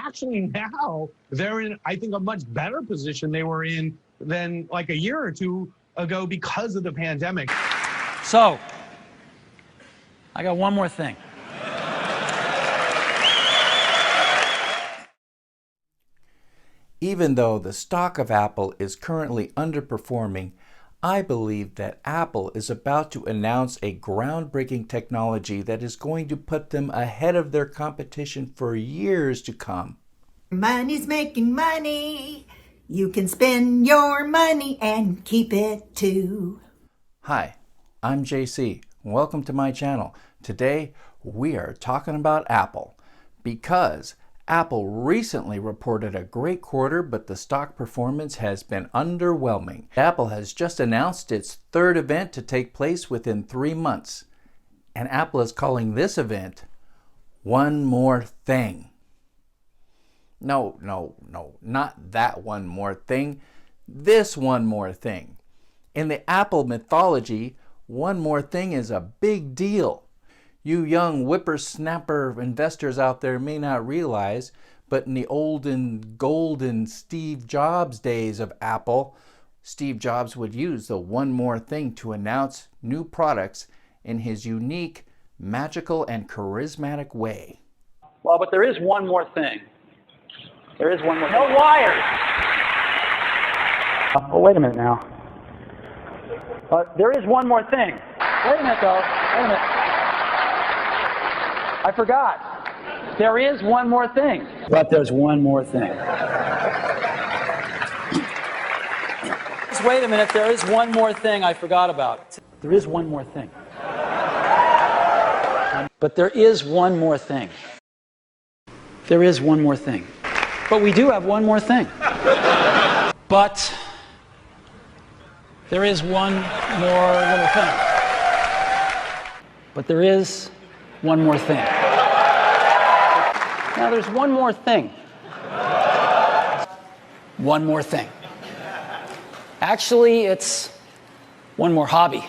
actually now they're in, I think, a much better position they were in than like a year or two ago because of the pandemic. So, I got one more thing. Even though the stock of Apple is currently underperforming, I believe that Apple is about to announce a groundbreaking technology that is going to put them ahead of their competition for years to come. Money's making money. You can spend your money and keep it too. Hi, I'm JC. Welcome to my channel. Today we are talking about Apple because Apple recently reported a great quarter, but the stock performance has been underwhelming. Apple has just announced its third event to take place within 3 months, and Apple is calling this event One More Thing. No, not that one more thing. This one more thing. In the Apple mythology, one more thing is a big deal. You young whippersnapper investors out there may not realize, but in the olden golden Steve Jobs days of Apple, Steve Jobs would use the one more thing to announce new products in his unique, magical, and charismatic way. Well, but there is one more thing. There is one more. No wires! Oh, wait a minute now. There is one more thing. Wait a minute, though. Wait a minute. I forgot. There is one more thing. But there's one more thing. Just wait a minute. There is one more thing I forgot about. There is one more thing. But there is one more thing. There is one more thing. But we do have one more thing. But there is one more little thing. But there is one more thing. Now there's one more thing. One more thing. Actually, it's one more hobby.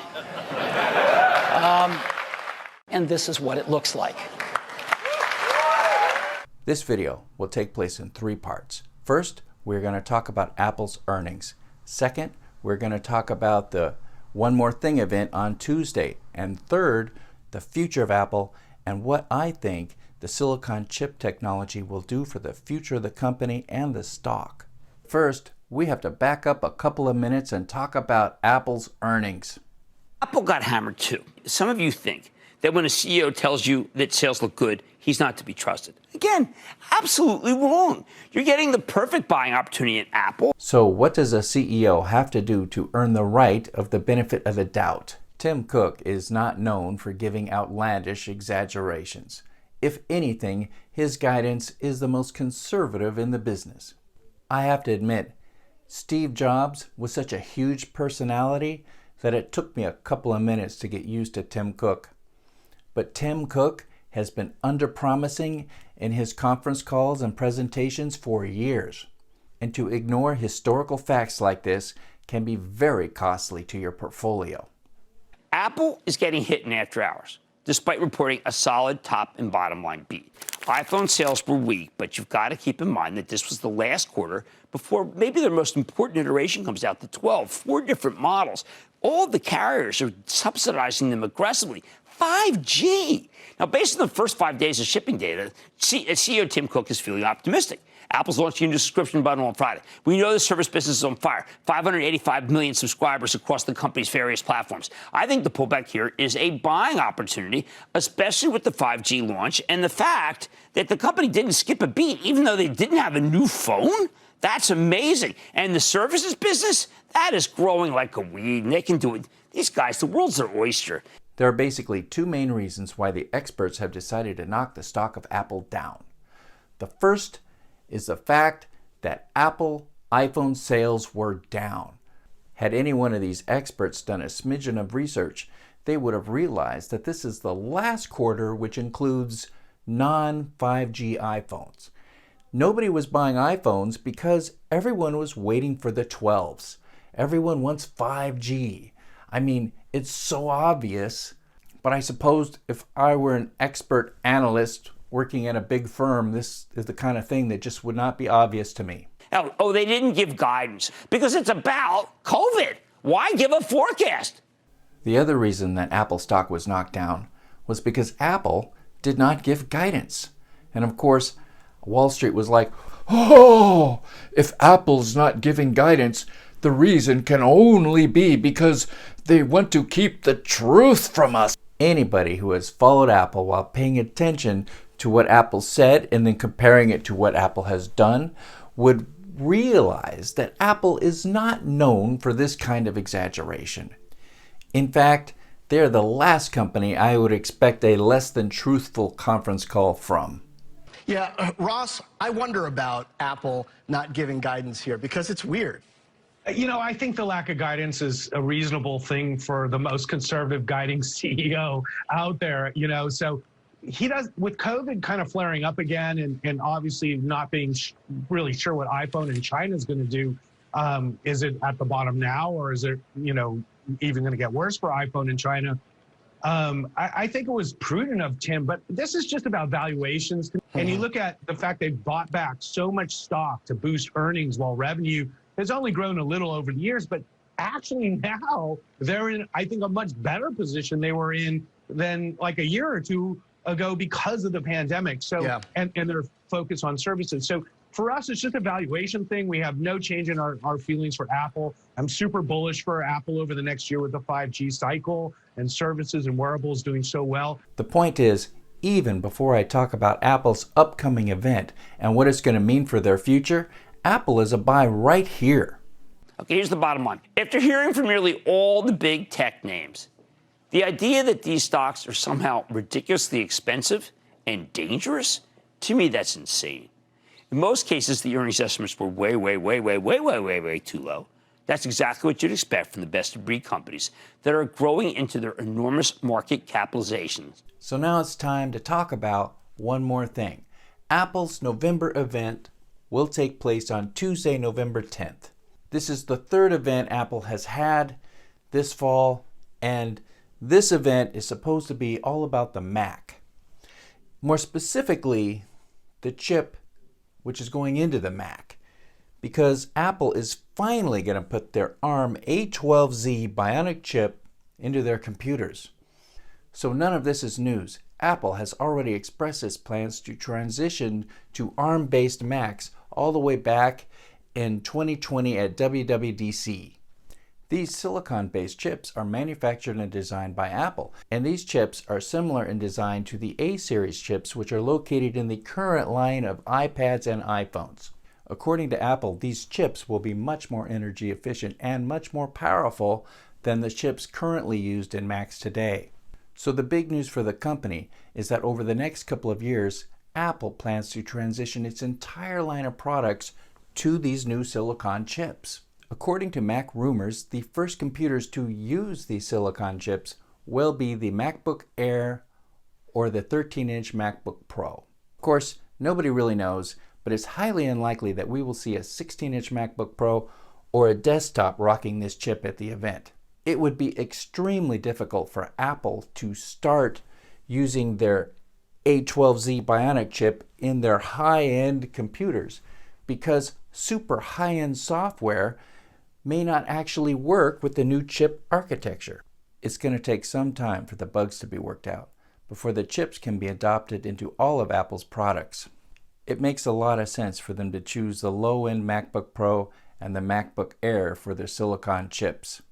And this is what it looks like. This video will take place in 3 parts. First, we're going to talk about Apple's earnings. Second, we're going to talk about the One More Thing event on Tuesday. And third, the future of Apple and what I think the silicon chip technology will do for the future of the company and the stock. First, we have to back up a couple of minutes and talk about Apple's earnings. Apple got hammered too. Some of you think that when a CEO tells you that sales look good, he's not to be trusted. Again, absolutely wrong. You're getting the perfect buying opportunity at Apple. So what does a CEO have to do to earn the right of the benefit of the doubt? Tim Cook is not known for giving outlandish exaggerations. If anything, his guidance is the most conservative in the business. I have to admit, Steve Jobs was such a huge personality that it took me a couple of minutes to get used to Tim Cook. But Tim Cook has been under-promising in his conference calls and presentations for years. And to ignore historical facts like this can be very costly to your portfolio. Apple is getting hit in after hours, despite reporting a solid top and bottom line beat. iPhone sales were weak, but you've got to keep in mind that this was the last quarter before maybe their most important iteration comes out, the 12, 4 different models. All the carriers are subsidizing them aggressively. 5G. Now, based on the first 5 days of shipping data, CEO Tim Cook is feeling optimistic. Apple's launching a new subscription bundle on Friday. We know the service business is on fire. 585 million subscribers across the company's various platforms. I think the pullback here is a buying opportunity, especially with the 5G launch and the fact that the company didn't skip a beat, even though they didn't have a new phone. That's amazing. And the services business, that is growing like a weed. And they can do it. These guys, the world's their oyster. There are basically 2 main reasons why the experts have decided to knock the stock of Apple down. The first is the fact that Apple iPhone sales were down. Had any one of these experts done a smidgen of research, they would have realized that this is the last quarter which includes non-5G iPhones. Nobody was buying iPhones because everyone was waiting for the 12s. Everyone wants 5G. I mean, it's so obvious, but I suppose if I were an expert analyst working in a big firm, this is the kind of thing that just would not be obvious to me. Oh, they didn't give guidance because it's about COVID. Why give a forecast? The other reason that Apple stock was knocked down was because Apple did not give guidance. And of course, Wall Street was like, oh, if Apple's not giving guidance, the reason can only be because they want to keep the truth from us. Anybody who has followed Apple while paying attention to what Apple said and then comparing it to what Apple has done would realize that Apple is not known for this kind of exaggeration. In fact, they're the last company I would expect a less than truthful conference call from. Yeah, Ross, I wonder about Apple not giving guidance here because it's weird. You know, I think the lack of guidance is a reasonable thing for the most conservative guiding CEO out there, you know. So he does, with COVID kind of flaring up again and obviously not being really sure what iPhone in China is going to do. Is it at the bottom now, or is it, you know, even going to get worse for iPhone in China? I think it was prudent of Tim, but this is just about valuations. And you look at the fact they bought back so much stock to boost earnings while revenue has only grown a little over the years, but actually now they're in, I think, a much better position they were in than like a year or two ago because of the pandemic. So, yeah. and their focus on services. So for us, it's just a valuation thing. We have no change in our feelings for Apple. I'm super bullish for Apple over the next year with the 5G cycle and services and wearables doing so well. The point is, even before I talk about Apple's upcoming event and what it's going to mean for their future, Apple is a buy right here. Okay, here's the bottom line. After hearing from nearly all the big tech names, the idea that these stocks are somehow ridiculously expensive and dangerous, to me, that's insane. In most cases, the earnings estimates were way too low. That's exactly what you'd expect from the best-of-breed companies that are growing into their enormous market capitalizations. So now it's time to talk about one more thing. Apple's November event will take place on Tuesday, November 10th. This is the third event Apple has had this fall, and this event is supposed to be all about the Mac. More specifically, the chip which is going into the Mac, because Apple is finally going to put their ARM A12z Bionic chip into their computers. So none of this is news. Apple has already expressed its plans to transition to ARM-based Macs all the way back in 2020 at WWDC. These silicon-based chips are manufactured and designed by Apple, and these chips are similar in design to the A-series chips, which are located in the current line of iPads and iPhones. According to Apple, these chips will be much more energy efficient and much more powerful than the chips currently used in Macs today. So the big news for the company is that over the next couple of years, Apple plans to transition its entire line of products to these new silicon chips. According to Mac Rumors, the first computers to use these silicon chips will be the MacBook Air or the 13-inch MacBook Pro. Of course, nobody really knows, but it's highly unlikely that we will see a 16-inch MacBook Pro or a desktop rocking this chip at the event. It would be extremely difficult for Apple to start using their A12z Bionic chip in their high-end computers because super high-end software may not actually work with the new chip architecture. It's going to take some time for the bugs to be worked out before the chips can be adopted into all of Apple's products. It makes a lot of sense for them to choose the low-end MacBook Pro and the MacBook Air for their silicon chips.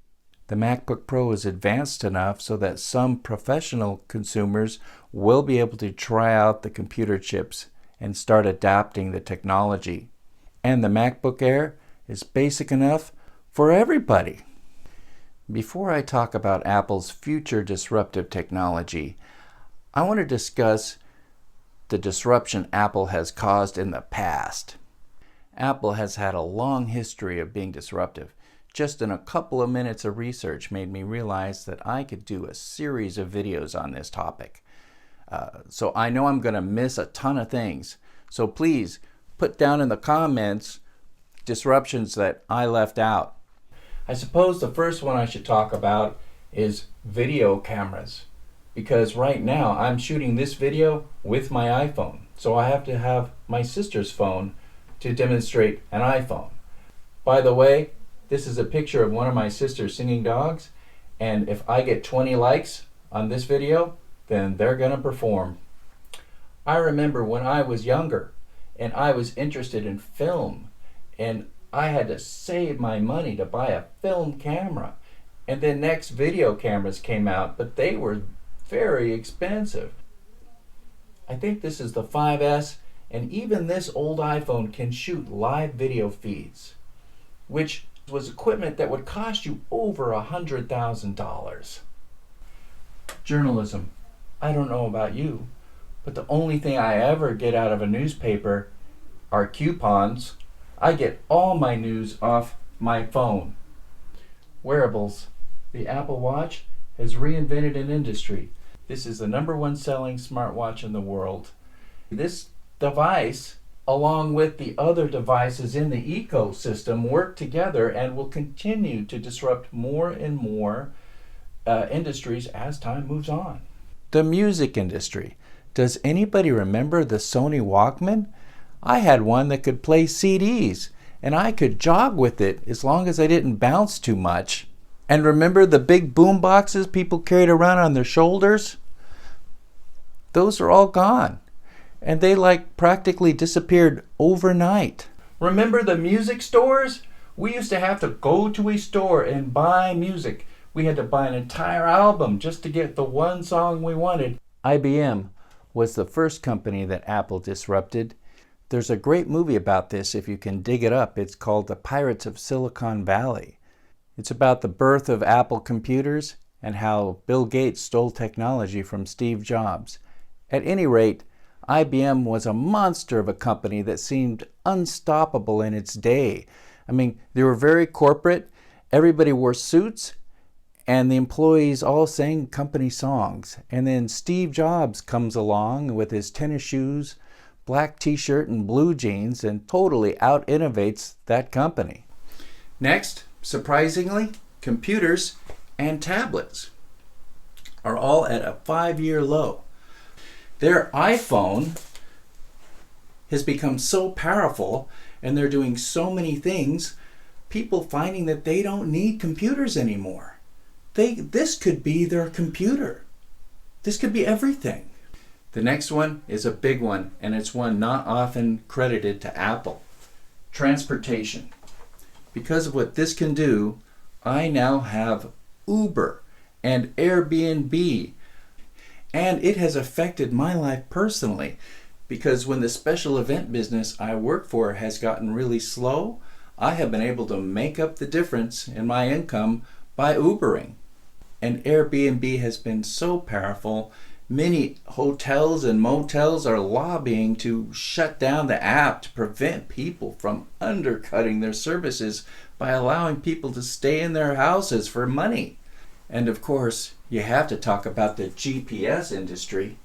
The MacBook Pro is advanced enough so that some professional consumers will be able to try out the computer chips and start adapting the technology. And the MacBook Air is basic enough for everybody. Before I talk about Apple's future disruptive technology, I want to discuss the disruption Apple has caused in the past. Apple has had a long history of being disruptive. Just in a couple of minutes of research made me realize that I could do a series of videos on this topic. So I know I'm going to miss a ton of things. So please put down in the comments disruptions that I left out. I suppose the first one I should talk about is video cameras. because right now I'm shooting this video with my iPhone. So I have to have my sister's phone to demonstrate an iPhone. By the way, this is a picture of one of my sister's singing dogs, and if I get 20 likes on this video, then they're gonna perform. I remember when I was younger and I was interested in film, and I had to save my money to buy a film camera. And then next video cameras came out, but they were very expensive. I think this is the 5S, and even this old iPhone can shoot live video feeds, which was equipment that would cost you over $100,000. Journalism. I don't know about you, but the only thing I ever get out of a newspaper are coupons. I get all my news off my phone. Wearables. The Apple Watch has reinvented an industry. This is the #1 selling smartwatch in the world. This device, along with the other devices in the ecosystem, work together and will continue to disrupt more and more industries as time moves on. The music industry. Does anybody remember the Sony Walkman? I had one that could play CDs, and I could jog with it as long as I didn't bounce too much. And remember the big boom boxes people carried around on their shoulders? Those are all gone. And they like practically disappeared overnight. Remember the music stores? We used to have to go to a store and buy music. We had to buy an entire album just to get the one song we wanted. IBM was the first company that Apple disrupted. There's a great movie about this if you can dig it up. It's called The Pirates of Silicon Valley. It's about the birth of Apple computers and how Bill Gates stole technology from Steve Jobs. At any rate, IBM was a monster of a company that seemed unstoppable in its day. I mean, they were very corporate. Everybody wore suits, and the employees all sang company songs. And then Steve Jobs comes along with his tennis shoes, black t-shirt, and blue jeans, and totally out-innovates that company. Next, surprisingly, computers and tablets are all at a 5-year low. Their iPhone has become so powerful, and they're doing so many things, people finding that they don't need computers anymore. This could be their computer. This could be everything. The next one is a big one, and it's one not often credited to Apple. Transportation. Because of what this can do, I now have Uber and Airbnb, and it has affected my life personally, because when the special event business I work for has gotten really slow, I have been able to make up the difference in my income by Ubering. And Airbnb has been so powerful, many hotels and motels are lobbying to shut down the app to prevent people from undercutting their services by allowing people to stay in their houses for money. And of course, you have to talk about the GPS industry.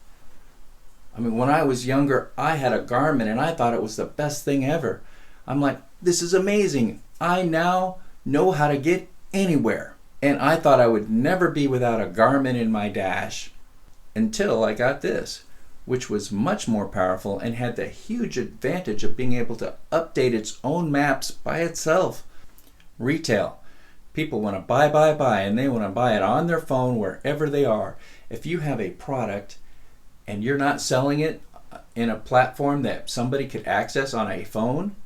I mean, when I was younger, I had a Garmin and I thought it was the best thing ever. I'm like, this is amazing. I now know how to get anywhere. And I thought I would never be without a Garmin in my dash until I got this, which was much more powerful and had the huge advantage of being able to update its own maps by itself. Retail. People want to buy, and they want to buy it on their phone wherever they are. If you have a product and you're not selling it in a platform that somebody could access on a phone,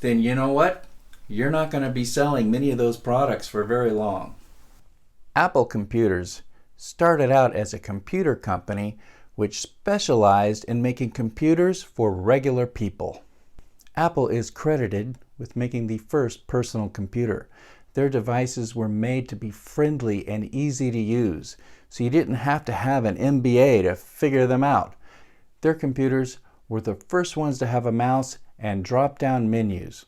then you know what? You're not going to be selling many of those products for very long. Apple Computers started out as a computer company which specialized in making computers for regular people. Apple is credited with making the first personal computer. Their devices were made to be friendly and easy to use, so you didn't have to have an MBA to figure them out. Their computers were the first ones to have a mouse and drop-down menus.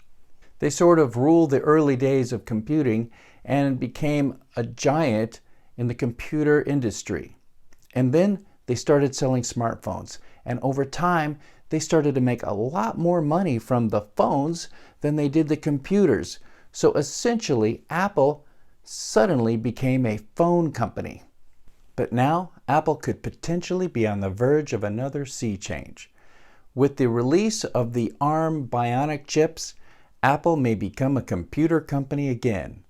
They sort of ruled the early days of computing and became a giant in the computer industry. And then they started selling smartphones, and over time they started to make a lot more money from the phones than they did the computers. So essentially, Apple suddenly became a phone company. But now Apple could potentially be on the verge of another sea change. With the release of the ARM Bionic chips, Apple may become a computer company again.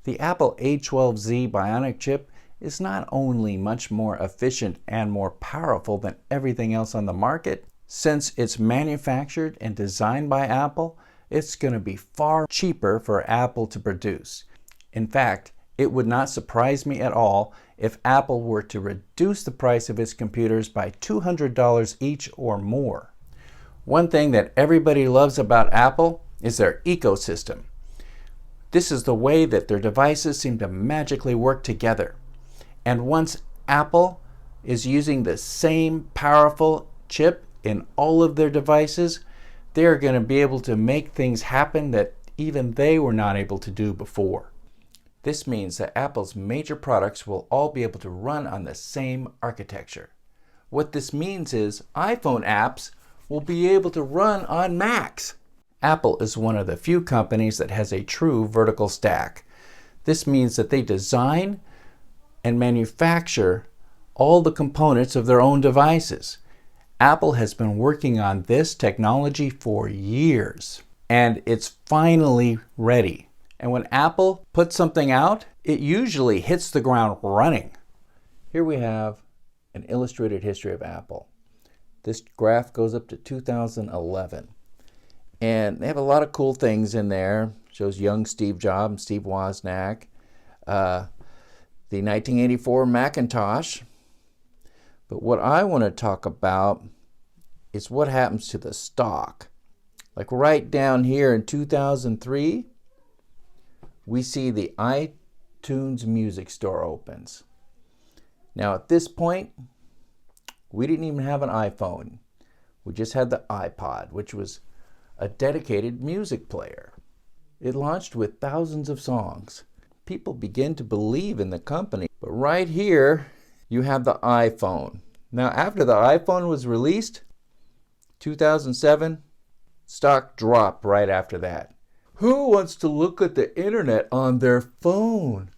The Apple A12z Bionic chip is not only much more efficient and more powerful than everything else on the market, since it's manufactured and designed by Apple, it's going to be far cheaper for Apple to produce. In fact, it would not surprise me at all if Apple were to reduce the price of its computers by $200 each or more. One thing that everybody loves about Apple is their ecosystem. This is the way that their devices seem to magically work together. And once Apple is using the same powerful chip in all of their devices, they're going to be able to make things happen that even they were not able to do before. This means that Apple's major products will all be able to run on the same architecture. What this means is iPhone apps will be able to run on Macs. Apple is one of the few companies that has a true vertical stack. This means that they design and manufacture all the components of their own devices. Apple has been working on this technology for years, and it's finally ready. And when Apple puts something out, it usually hits the ground running. Here we have an illustrated history of Apple. This graph goes up to 2011. And they have a lot of cool things in there. Shows young Steve Jobs and Steve Wozniak. The 1984 Macintosh. But what I want to talk about is what happens to the stock. Like right down here in 2003, we see the iTunes Music Store opens. Now at this point, we didn't even have an iPhone. We just had the iPod, which was a dedicated music player. It launched with thousands of songs. People begin to believe in the company. But right here, you have the iPhone. Now after the iPhone was released, 2007, stock dropped right after that. Who wants to look at the internet on their phone?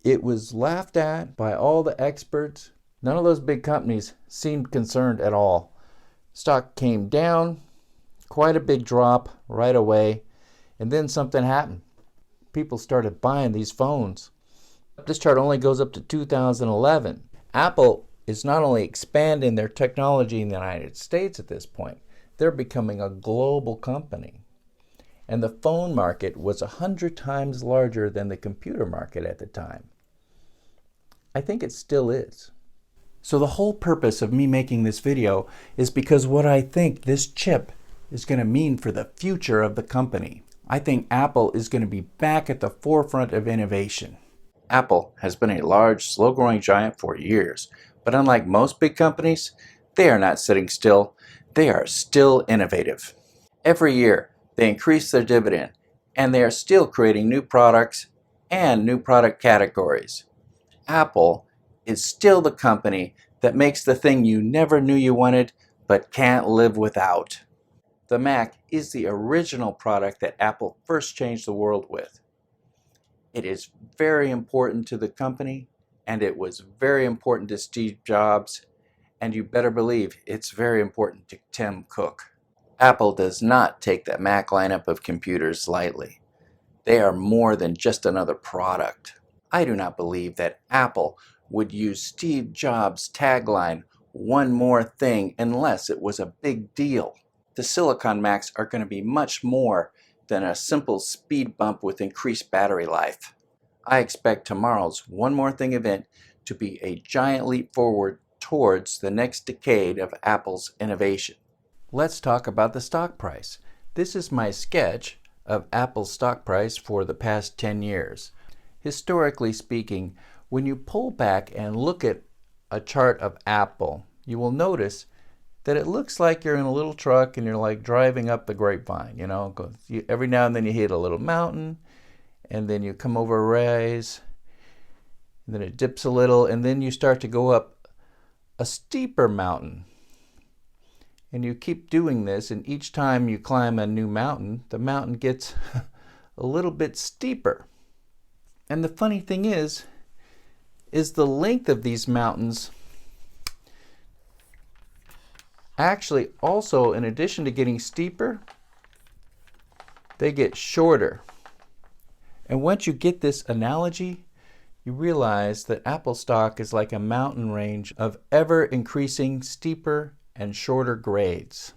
It was laughed at by all the experts. None of those big companies seemed concerned at all. Stock came down, quite a big drop right away, and then something happened. People started buying these phones. This chart only goes up to 2011. Apple is not only expanding their technology in the United States at this point, they're becoming a global company. And the phone market was 100 times larger than the computer market at the time. I think it still is. So the whole purpose of me making this video is because what I think this chip is going to mean for the future of the company. I think Apple is going to be back at the forefront of innovation. Apple has been a large, slow-growing giant for years, but unlike most big companies, they are not sitting still. They are still innovative. Every year, they increase their dividend, and they are still creating new products and new product categories. Apple is still the company that makes the thing you never knew you wanted but can't live without. The Mac is the original product that Apple first changed the world with. It is very important to the company, and it was very important to Steve Jobs, and you better believe it's very important to Tim Cook. Apple does not take the Mac lineup of computers lightly. They are more than just another product. I do not believe that Apple would use Steve Jobs' tagline, "One more thing," unless it was a big deal. The Silicon Macs are going to be much more than a simple speed bump with increased battery life. I expect tomorrow's One More Thing event to be a giant leap forward towards the next decade of Apple's innovation. Let's talk about the stock price. This is my sketch of Apple's stock price for the past 10 years. Historically speaking, when you pull back and look at a chart of Apple, you will notice that it looks like you're in a little truck and you're like driving up the grapevine, you know. Every now and then you hit a little mountain, and then you come over a rise, and then it dips a little, and then you start to go up a steeper mountain. And you keep doing this, and each time you climb a new mountain, the mountain gets a little bit steeper. And the funny thing is the length of these mountains actually also, in addition to getting steeper, they get shorter. And once you get this analogy, you realize that Apple stock is like a mountain range of ever increasing steeper and shorter grades.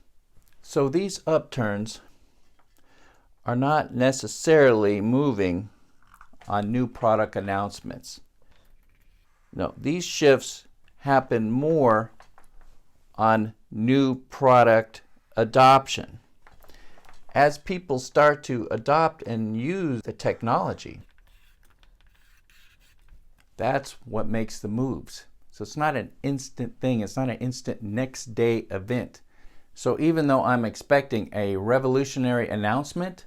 So these upturns are not necessarily moving on new product announcements. No, these shifts happen more on new product adoption. As people start to adopt and use the technology, that's what makes the moves. So it's not an instant thing. It's not an instant next day event. So even though I'm expecting a revolutionary announcement,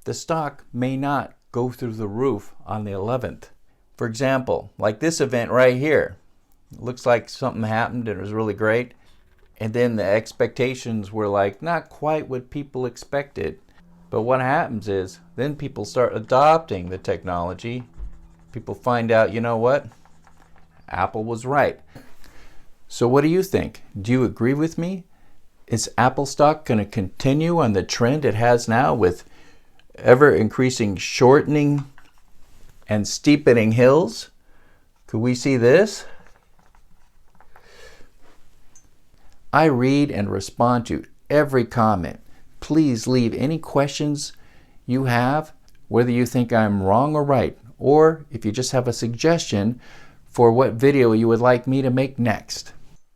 the stock may not go through the roof on the 11th. For example, like this event right here. It looks like something happened and it was really great. And then the expectations were like not quite what people expected. But what happens is then people start adopting the technology. People find out, you know what? Apple was right. So what do you think? Do you agree with me? Is Apple stock going to continue on the trend it has now with ever increasing shortening and steepening hills? Could we see this? I read and respond to every comment. Please leave any questions you have, whether you think I'm wrong or right, or if you just have a suggestion for what video you would like me to make next.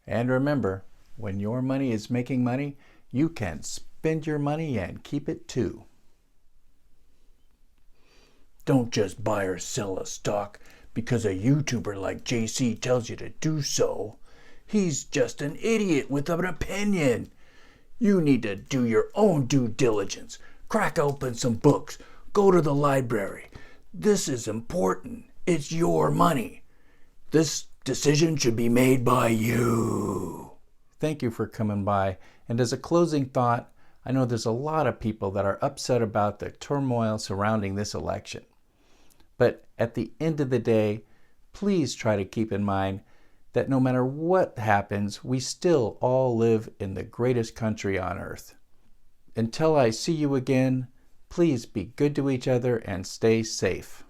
And remember, when your money is making money, you can spend your money and keep it too. Don't just buy or sell a stock because a YouTuber like JC tells you to do so. He's just an idiot with an opinion. You need to do your own due diligence. Crack open some books. Go to the library. This is important. It's your money. This decision should be made by you. Thank you for coming by. And as a closing thought, I know there's a lot of people that are upset about the turmoil surrounding this election. But at the end of the day, please try to keep in mind that no matter what happens, we still all live in the greatest country on earth. Until I see you again, please be good to each other and stay safe.